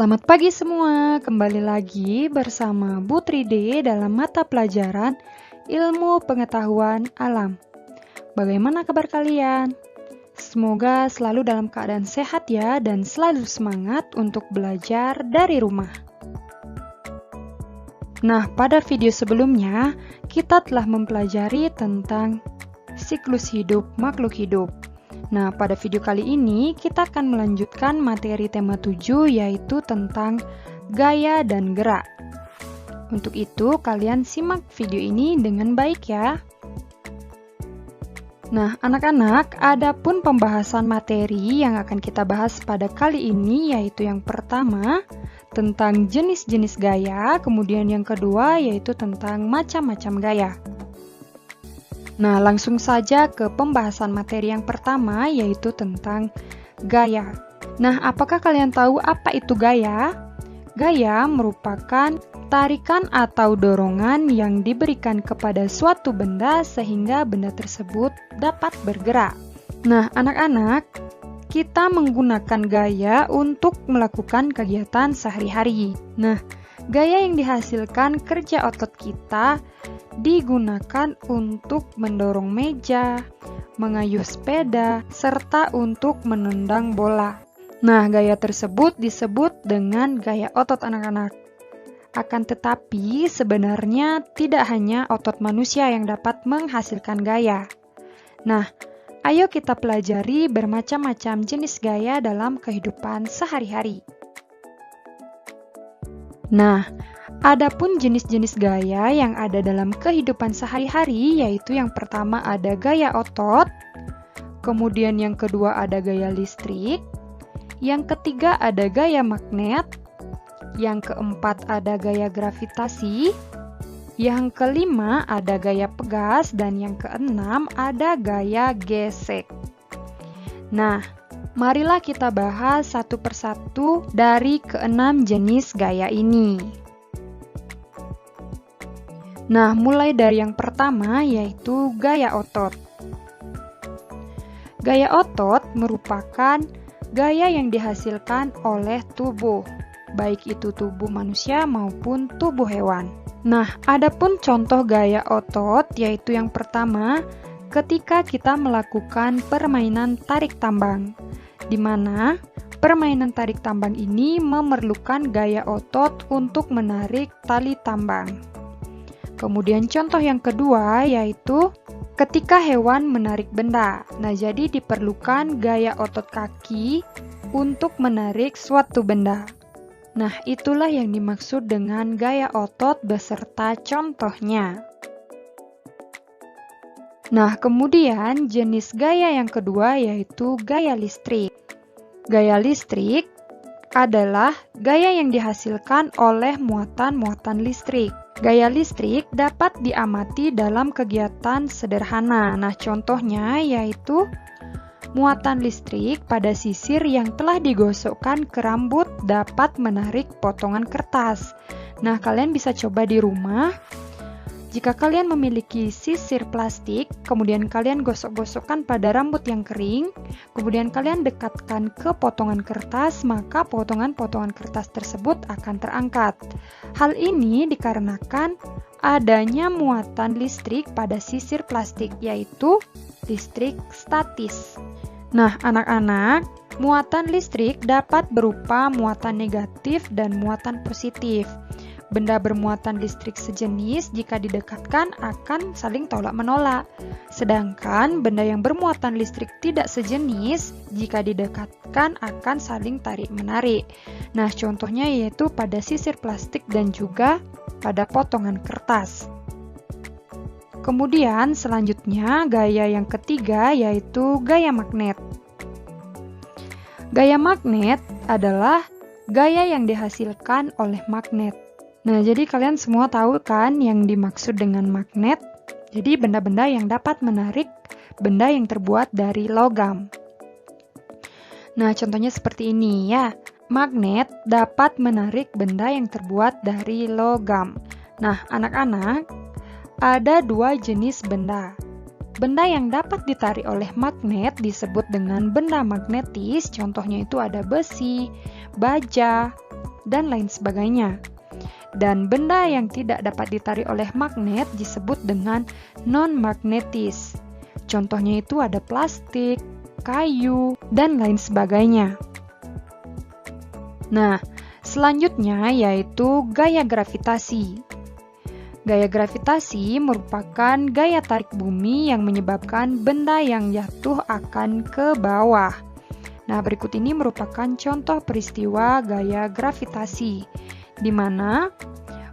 Selamat pagi semua, kembali lagi bersama Bu Tride dalam mata pelajaran Ilmu Pengetahuan Alam. Bagaimana kabar kalian? Semoga selalu dalam keadaan sehat ya dan selalu semangat untuk belajar dari rumah. Nah, pada video sebelumnya kita telah mempelajari tentang siklus hidup makhluk hidup. Nah, pada video kali ini kita akan melanjutkan materi tema 7 yaitu tentang gaya dan gerak. Untuk itu, kalian simak video ini dengan baik ya. Nah, anak-anak, ada pun pembahasan materi yang akan kita bahas pada kali ini yaitu yang pertama tentang jenis-jenis gaya, kemudian yang kedua yaitu tentang macam-macam gaya. Nah, langsung saja ke pembahasan materi yang pertama, yaitu tentang gaya. Nah, apakah kalian tahu apa itu gaya? Gaya merupakan tarikan atau dorongan yang diberikan kepada suatu benda sehingga benda tersebut dapat bergerak. Nah, anak-anak, kita menggunakan gaya untuk melakukan kegiatan sehari-hari. Nah, gaya yang dihasilkan kerja otot kita digunakan untuk mendorong meja, mengayuh sepeda, serta untuk menendang bola. Nah, gaya tersebut disebut dengan gaya otot anak-anak. Akan tetapi, sebenarnya tidak hanya otot manusia yang dapat menghasilkan gaya. Nah, ayo kita pelajari bermacam-macam jenis gaya dalam kehidupan sehari-hari. Nah, adapun jenis-jenis gaya yang ada dalam kehidupan sehari-hari yaitu yang pertama ada gaya otot, kemudian yang kedua ada gaya listrik, yang ketiga ada gaya magnet, yang keempat ada gaya gravitasi, yang kelima ada gaya pegas, dan yang keenam ada gaya gesek. Nah, marilah kita bahas satu persatu dari keenam jenis gaya ini. Nah, mulai dari yang pertama yaitu gaya otot. Gaya otot merupakan gaya yang dihasilkan oleh tubuh, baik itu tubuh manusia maupun tubuh hewan. Nah, adapun contoh gaya otot yaitu yang pertama ketika kita melakukan permainan tarik tambang, di mana permainan tarik tambang ini memerlukan gaya otot untuk menarik tali tambang. Kemudian contoh yang kedua yaitu ketika hewan menarik benda. Nah, jadi diperlukan gaya otot kaki untuk menarik suatu benda. Nah, itulah yang dimaksud dengan gaya otot beserta contohnya. Nah, kemudian jenis gaya yang kedua yaitu gaya listrik. Gaya listrik adalah gaya yang dihasilkan oleh muatan-muatan listrik. Gaya listrik dapat diamati dalam kegiatan sederhana. Nah, contohnya yaitu muatan listrik pada sisir yang telah digosokkan ke rambut dapat menarik potongan kertas. Nah, kalian bisa coba di rumah. Jika kalian memiliki sisir plastik, kemudian kalian gosok-gosokkan pada rambut yang kering, kemudian kalian dekatkan ke potongan kertas, maka potongan-potongan kertas tersebut akan terangkat. Hal ini dikarenakan adanya muatan listrik pada sisir plastik, yaitu listrik statis. Nah, anak-anak, muatan listrik dapat berupa muatan negatif dan muatan positif. Benda bermuatan listrik sejenis jika didekatkan akan saling tolak-menolak. Sedangkan benda yang bermuatan listrik tidak sejenis jika didekatkan akan saling tarik-menarik. Nah, contohnya yaitu pada sisir plastik dan juga pada potongan kertas. Kemudian selanjutnya gaya yang ketiga yaitu gaya magnet. Gaya magnet adalah gaya yang dihasilkan oleh magnet. Nah, jadi kalian semua tahu kan yang dimaksud dengan magnet? Jadi benda-benda yang dapat menarik benda yang terbuat dari logam. Nah, contohnya seperti ini ya. Magnet dapat menarik benda yang terbuat dari logam. Nah, anak-anak, ada dua jenis benda. Benda yang dapat ditarik oleh magnet disebut dengan benda magnetis, contohnya itu ada besi, baja, dan lain sebagainya. Dan benda yang tidak dapat ditarik oleh magnet disebut dengan non-magnetis. Contohnya itu ada plastik, kayu, dan lain sebagainya. Nah, selanjutnya yaitu gaya gravitasi. Gaya gravitasi merupakan gaya tarik bumi yang menyebabkan benda yang jatuh akan ke bawah. Nah, berikut ini merupakan contoh peristiwa gaya gravitasi, di mana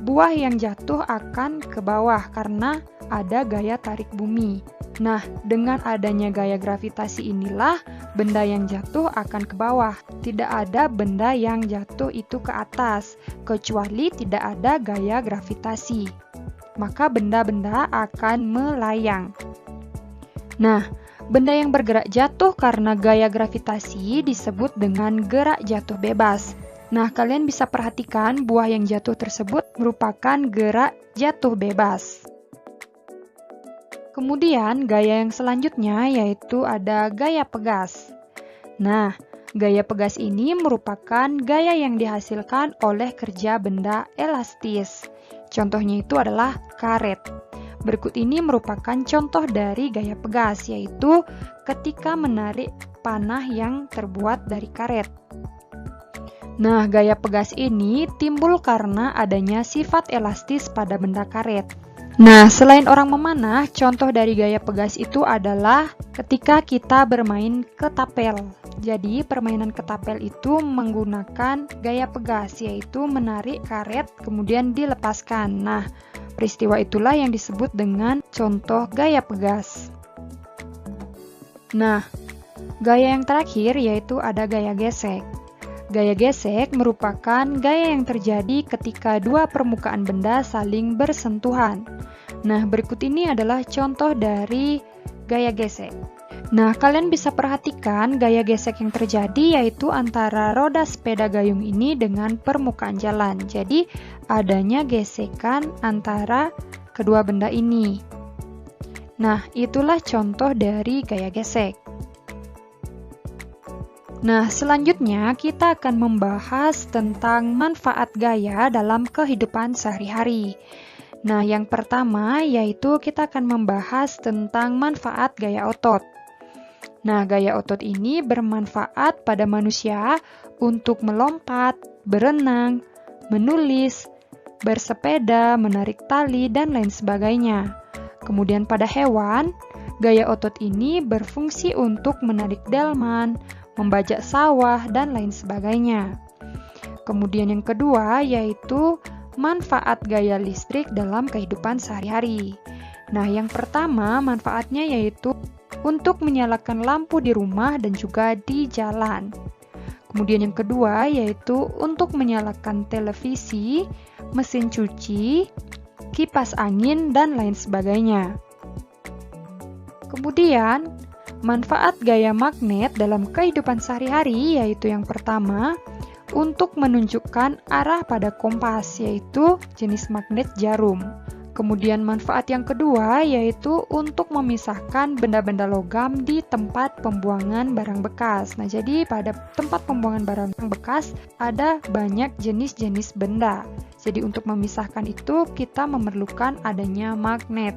buah yang jatuh akan ke bawah karena ada gaya tarik bumi. Nah, dengan adanya gaya gravitasi inilah benda yang jatuh akan ke bawah. Tidak ada benda yang jatuh itu ke atas, kecuali tidak ada gaya gravitasi. Maka benda-benda akan melayang. Nah, benda yang bergerak jatuh karena gaya gravitasi disebut dengan gerak jatuh bebas. Nah, kalian bisa perhatikan buah yang jatuh tersebut merupakan gerak jatuh bebas. Kemudian, gaya yang selanjutnya yaitu ada gaya pegas. Nah, gaya pegas ini merupakan gaya yang dihasilkan oleh kerja benda elastis. Contohnya itu adalah karet. Berikut ini merupakan contoh dari gaya pegas, yaitu ketika menarik panah yang terbuat dari karet. Nah, gaya pegas ini timbul karena adanya sifat elastis pada benda karet. Nah, selain orang memanah, contoh dari gaya pegas itu adalah ketika kita bermain ketapel. Jadi, permainan ketapel itu menggunakan gaya pegas, yaitu menarik karet kemudian dilepaskan. Nah, peristiwa itulah yang disebut dengan contoh gaya pegas. Nah, gaya yang terakhir yaitu ada gaya gesek. Gaya gesek merupakan gaya yang terjadi ketika dua permukaan benda saling bersentuhan. Nah, berikut ini adalah contoh dari gaya gesek. Nah, kalian bisa perhatikan gaya gesek yang terjadi yaitu antara roda sepeda gayung ini dengan permukaan jalan. Jadi, adanya gesekan antara kedua benda ini. Nah, itulah contoh dari gaya gesek. Nah, selanjutnya kita akan membahas tentang manfaat gaya dalam kehidupan sehari-hari. Nah, yang pertama yaitu kita akan membahas tentang manfaat gaya otot. Nah, gaya otot ini bermanfaat pada manusia untuk melompat, berenang, menulis, bersepeda, menarik tali, dan lain sebagainya. Kemudian pada hewan, gaya otot ini berfungsi untuk menarik delman, membajak sawah, dan lain sebagainya. Kemudian yang kedua yaitu manfaat gaya listrik dalam kehidupan sehari-hari. Nah, yang pertama manfaatnya yaitu untuk menyalakan lampu di rumah dan juga di jalan. Kemudian yang kedua yaitu untuk menyalakan televisi, mesin cuci, kipas angin, dan lain sebagainya. Kemudian, manfaat gaya magnet dalam kehidupan sehari-hari yaitu yang pertama, untuk menunjukkan arah pada kompas, yaitu jenis magnet jarum. Kemudian manfaat yang kedua yaitu untuk memisahkan benda-benda logam di tempat pembuangan barang bekas. Nah, jadi pada tempat pembuangan barang bekas ada banyak jenis-jenis benda. Jadi untuk memisahkan itu kita memerlukan adanya magnet.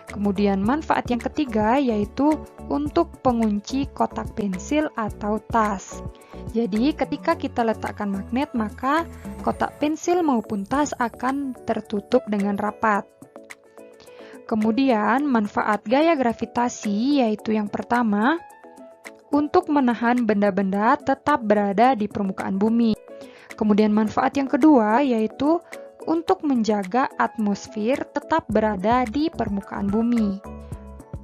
Kemudian manfaat yang ketiga yaitu untuk pengunci kotak pensil atau tas. Jadi ketika kita letakkan magnet maka kotak pensil maupun tas akan tertutup dengan rapat. Kemudian manfaat gaya gravitasi yaitu yang pertama untuk menahan benda-benda tetap berada di permukaan bumi. Kemudian manfaat yang kedua yaitu untuk menjaga atmosfer tetap berada di permukaan bumi.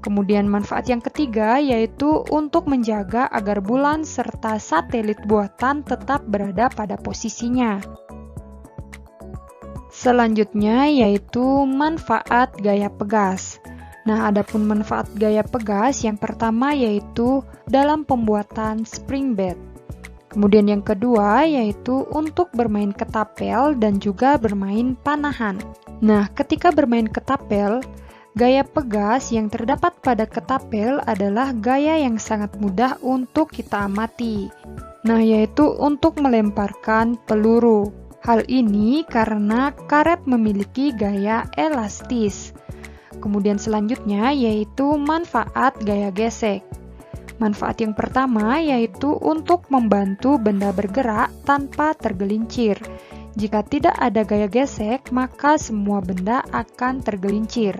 Kemudian manfaat yang ketiga yaitu untuk menjaga agar bulan serta satelit buatan tetap berada pada posisinya. Selanjutnya yaitu manfaat gaya pegas. Nah, adapun manfaat gaya pegas yang pertama yaitu dalam pembuatan spring bed. Kemudian yang kedua yaitu untuk bermain ketapel dan juga bermain panahan. Nah, ketika bermain ketapel, gaya pegas yang terdapat pada ketapel adalah gaya yang sangat mudah untuk kita amati. Nah, yaitu untuk melemparkan peluru. Hal ini karena karet memiliki gaya elastis. Kemudian selanjutnya yaitu manfaat gaya gesek. Manfaat yang pertama yaitu untuk membantu benda bergerak tanpa tergelincir. Jika tidak ada gaya gesek, maka semua benda akan tergelincir.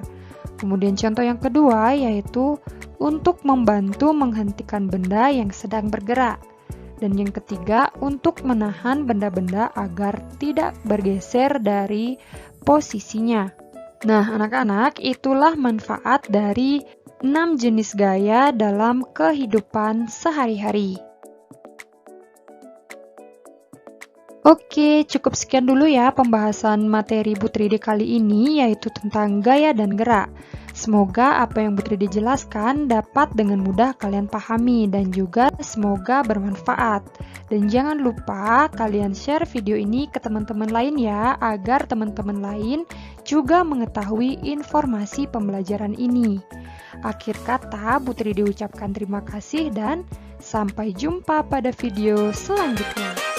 Kemudian contoh yang kedua yaitu untuk membantu menghentikan benda yang sedang bergerak. Dan yang ketiga, untuk menahan benda-benda agar tidak bergeser dari posisinya. Nah, anak-anak, itulah manfaat dari 6 jenis gaya dalam kehidupan sehari-hari. Oke, cukup sekian dulu ya pembahasan materi Bu Tridi kali ini, yaitu tentang gaya dan gerak. Semoga apa yang Bu Tridi jelaskan dapat dengan mudah kalian pahami dan juga semoga bermanfaat. Dan jangan lupa kalian share video ini ke teman-teman lain ya, agar teman-teman lain juga mengetahui informasi pembelajaran ini. Akhir kata, Bu Tridi ucapkan terima kasih dan sampai jumpa pada video selanjutnya.